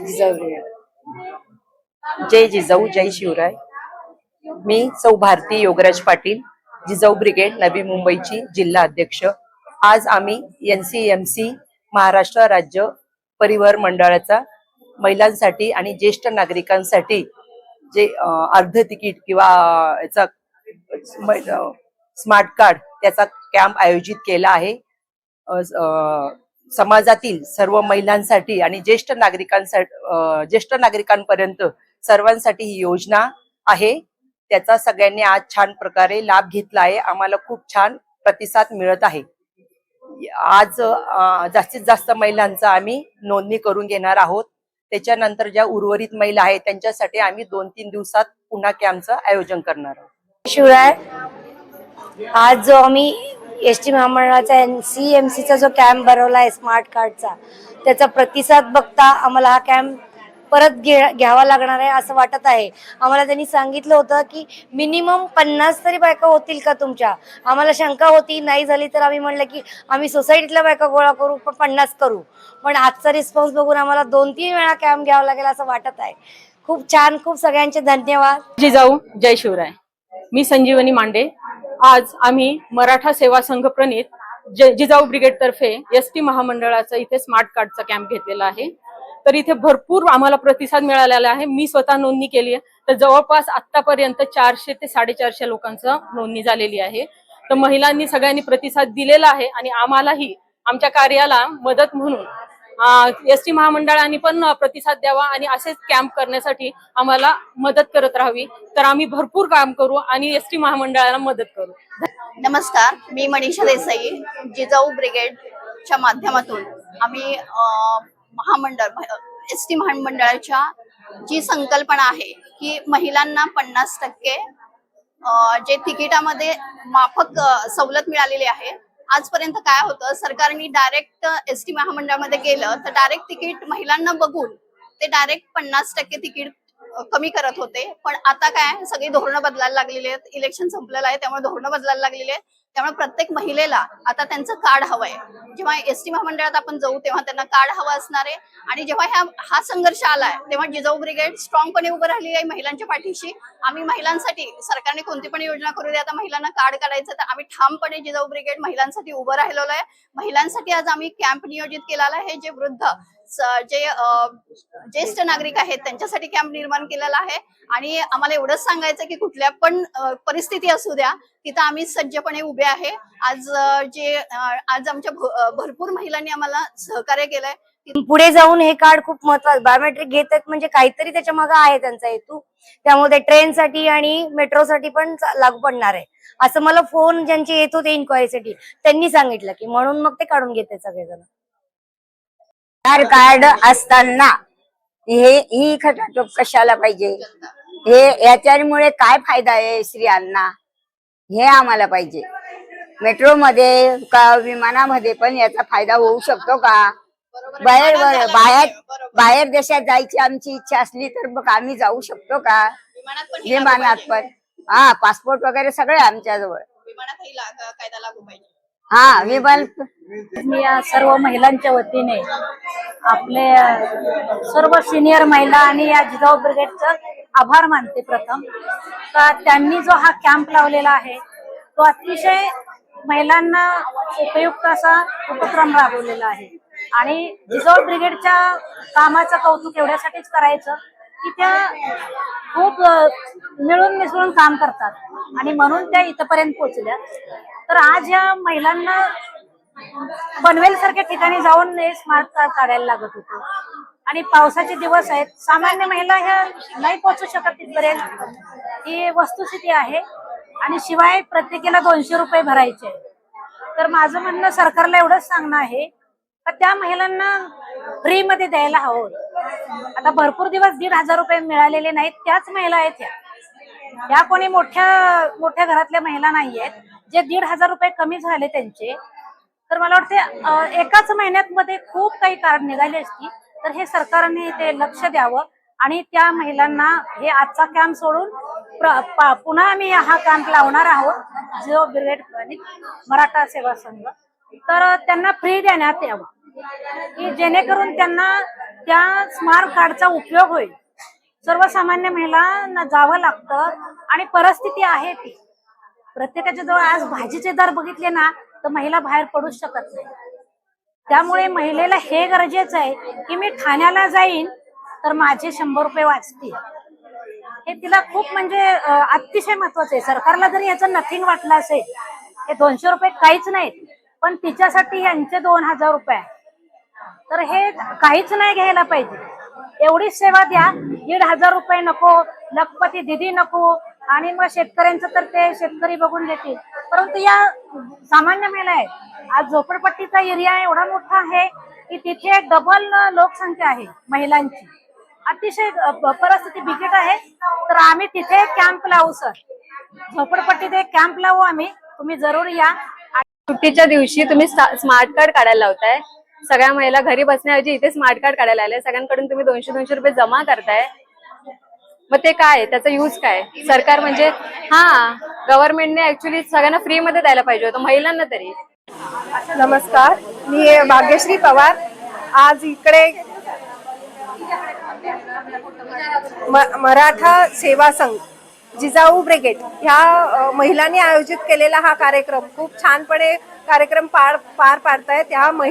जिजाऊ जय जिजाऊ जय शिवराय। मी सौ भारती योगराज पाटील, जिजाऊ ब्रिगेड नवी मुंबईची जिल्हा अध्यक्ष। आज आम्ही NCMC महाराष्ट्र राज्य परिवहन मंडळाचा महिलांसाठी आणि ज्येष्ठ नागरिकांसाठी जे अर्ध तिकीट किंवा याचा स्मार्ट कार्ड त्याचा कॅम्प आयोजित केला आहे। समाजातील सर्व महिलांसाठी आणि ज्येष्ठ नागरिकांपर्यंत सर्वांसाठी ही योजना आहे। त्याचा सगळ्यांनी आज छान प्रकारे लाभ घेतला आहे। आम्हाला खूप छान प्रतिसाद मिळत आहे। आज जास्तीत जास्त महिलांचा आम्ही नोंदणी करून घेणार आहोत। त्याच्यानंतर ज्या उर्वरित महिला आहेत त्यांच्यासाठी आम्ही 2-3 दिवसात पुन्हा कॅम्पचं आयोजन करणार आहोत। शिवराय, आज जो आम्ही एसटी महामंडळाचा NCMCचा जो कॅम्प भरवला आहे स्मार्ट कार्डचा, त्याचा प्रतिसाद बघता आम्हाला हा कॅम्प परत घ्यावा लागणार आहे असं वाटत आहे। आम्हाला त्यांनी सांगितलं होतं की मिनिमम 50 तरी बायका होतील का तुमच्या। आम्हाला शंका होती, नाही झाली तर आम्ही म्हणलं की आम्ही सोसायटीतल्या बायका गोळा करू, पण 50 करू। पण आजचा रिस्पॉन्स बघून आम्हाला 2-3 वेळा कॅम्प घ्यावा लागेल असं वाटत आहे। खूप छान, खूप सगळ्यांचे धन्यवाद। जिजाऊ जय शिवराय। मी संजीवनी मांडे। आज आम्ही मराठा सेवा संघ प्रणित जिजाऊ ब्रिगेड तर्फे एसटी महामंडळाचा इथे स्मार्ट कार्डचा कॅम्प घेतलेला आहे। तर इथे भरपूर आम्हाला प्रतिसाद मिळालेला आहे। मी स्वतः नोंदणी केली आहे, तर जवळपास आतापर्यंत 400 ते 450 लोकांचं नोंदणी झालेली आहे। तर महिलांनी सगळ्यांनी प्रतिसाद दिलेला आहे आणि आम्हालाही आमच्या कार्याला मदत म्हणून एसटी महामंडळाने पण प्रतिसाद द्यावा आणि असेच कॅम्प करण्यासाठी आम्हाला मदत करत राहावी। तर आम्ही भरपूर काम करू आणि एसटी महामंडळाला मदत करू। नमस्कार, मी मनीषा देसाई। जिजाऊ ब्रिगेडच्या माध्यमातून आम्ही एसटी महामंडळाच्या जी संकल्पना आहे की महिलांना 50% जे तिकिटामध्ये माफक सवलत मिळालेली आहे। आजपर्यंत काय होतं, सरकारने डायरेक्ट एसटी महामंडळामध्ये गेलं तर डायरेक्ट तिकीट महिलांना बघून ते डायरेक्ट 50% तिकीट कमी करत होते। पण आता काय, सगळी धोरणं बदलायला लागलेली आहेत। इलेक्शन संपलेलं आहे, त्यामुळे धोरणं बदलायला लागलेली आहेत। त्यामुळे प्रत्येक महिलेला आता त्यांचं कार्ड हवंय। जेव्हा एसटी महामंडळात आपण जाऊ तेव्हा त्यांना कार्ड हवं असणार आहे। आणि जेव्हा हा संघर्ष आलाय तेव्हा जिजाऊ ब्रिगेड स्ट्रॉंगपणे उभं राहिली आहे महिलांच्या पाठीशी। आम्ही महिलांसाठी, सरकारने कोणती पण योजना करू दे, आता महिलांना कार्ड काढायचं तर आम्ही ठामपणे जिजाऊ ब्रिगेड महिलांसाठी उभं राहिलेलो आहे। महिलांसाठी आज आम्ही कॅम्प नियोजित केलेला आहे। जे वृद्ध, जे ज्येष्ठ नागरिक आहेत त्यांच्यासाठी कॅम्प निर्माण केलेला आहे। आणि आम्हाला एवढंच सांगायचं की कुठल्या पण परिस्थिती असू द्या, तिथं आम्ही सज्जपणे उभे आहे। आज आमच्या भरपूर महिलांनी आम्हाला सहकार्य केलंय। पुढे जाऊन हे कार्ड खूप महत्त्वाचं, बायोमेट्रिक घेतात म्हणजे काहीतरी त्याच्या मागे आहे त्यांचा हेतू। त्यामुळे ट्रेनसाठी आणि मेट्रोसाठी पण लागू पडणार आहे असं मला फोन ज्यांचे येत होते इन्क्वायरीसाठी त्यांनी सांगितलं की म्हणून मग ते काढून घेते सगळेजण। कार्ड असताना ही खटाटोप कशाला पाहिजे, याच्यामुळे काय फायदा आहे स्त्रियांना हे आम्हाला पाहिजे। मेट्रो मध्ये का विमानामध्ये पण याचा फायदा होऊ शकतो का? बाहेर देशात जायची आमची इच्छा असली तर मग आम्ही जाऊ शकतो का? विमानात पण पासपोर्ट वगैरे सगळे आमच्याजवळ। कायदा लागू पाहिजे। विमान मी या सर्व महिलांच्या वतीने आपले सर्व सिनियर महिला आणि या जिजाऊ ब्रिगेडचं आभार मानते। प्रथम तर त्यांनी जो हा कॅम्प लावलेला आहे तो अतिशय महिलांना उपयुक्त असा उपक्रम राबवलेला आहे। आणि जिजाऊ ब्रिगेडच्या कामाचं कौतुक एवढ्यासाठीच करायचं की त्या खूप मिळून मिसळून काम करतात आणि म्हणून त्या इथपर्यंत पोहोचल्या। तर आज या महिलांना पनवेल सारख्या ठिकाणी जाऊन हे स्मार्ट कार्ड काढायला लागत होतं आणि पावसाचे दिवस आहेत, सामान्य महिला ह्या नाही पोहोचू शकत तिथपर्यंत, ही वस्तुस्थिती आहे। आणि शिवाय प्रत्येकाला 200 रुपये भरायचे। तर माझं म्हणणं सरकारला एवढंच सांगणं आहे का त्या महिलांना फ्री मध्ये द्यायला हवं। आता भरपूर दिवस 1,500 रुपये मिळालेले नाहीत, त्याच महिला आहेत ह्या कोणी मोठ्या घरातल्या महिला नाहीयेत जे 1,500 रुपये कमी झाले त्यांचे। तर मला वाटते एकाच महिन्यात मध्ये खूप काही कार्ड निघाली असती। तर हे सरकारने ते लक्ष द्यावं आणि त्या महिलांना हे आजचा कॅम्प सोडून पुन्हा आम्ही हा कॅम्प लावणार आहोत जिजाऊ ब्रिगेड मराठा सेवा संघ। तर त्यांना फ्री देण्यात यावं की जेणेकरून त्यांना त्या स्मार्ट कार्डचा उपयोग होईल. सर्वसामान्य महिलांना जावं लागतं आणि परिस्थिती आहे ती. प्रत्येकाच्या जवळ आज भाजीचे दर बघितले ना तर महिला बाहेर पडूच शकत नाही. त्यामुळे महिलेला हे गरजेचं आहे की मी ठाण्याला जाईन तर माझे 100 रुपये वाचतील. हे तिला खूप म्हणजे अतिशय महत्वाचं आहे. सरकारला जरी याचं नथिंग वाटलं असेल, हे 200 रुपये काहीच नाहीत, पण तिच्यासाठी यांचे 2000 रुपये, तर हे काहीच नाही घ्यायला पाहिजे. एवढीच सेवा द्या. 1500 रुपये नको, लखपती दिदी नको, आणि मग शेतकऱ्यांचं तर ते शेतकरी बघून घेतील. परंतु या सामान्य महिला आहेत. आज झोपडपट्टीचा एरिया एवढा मोठा आहे की तिथे डबल लोकसंख्या आहे महिलांची. अतिशय परिस्थिती बिकट आहे. तर आम्ही तिथे कॅम्प लावू सर, झोपडपट्टीत एक कॅम्प लावू आम्ही. तुम्ही जरूर या. सुट्टीच्या दिवशी तुम्ही स्मार्ट कार्ड काढायला लावताय. सगळ्या महिला घरी बसण्याऐवजी इथे स्मार्ट कार्ड काढायला आले. सगळ्यांकडून तुम्ही 200 रुपये जमा करताय. मग ते काय, त्याचा यूज काय? सरकार म्हणजे गव्हर्नमेंटने ऍक्च्युली सगळ्यांना फ्री मध्ये द्यायला पाहिजे होतं, महिलांना तरी. नमस्कार, मी भाग्यश्री पवार. आज इकडे मराठा सेवा संघ जिजाऊ ब्रिगेड ह्या महिलांनी आयोजित केलेला हा कार्यक्रम खूप छानपणे कार्यक्रम पार पाडतायत. ह्या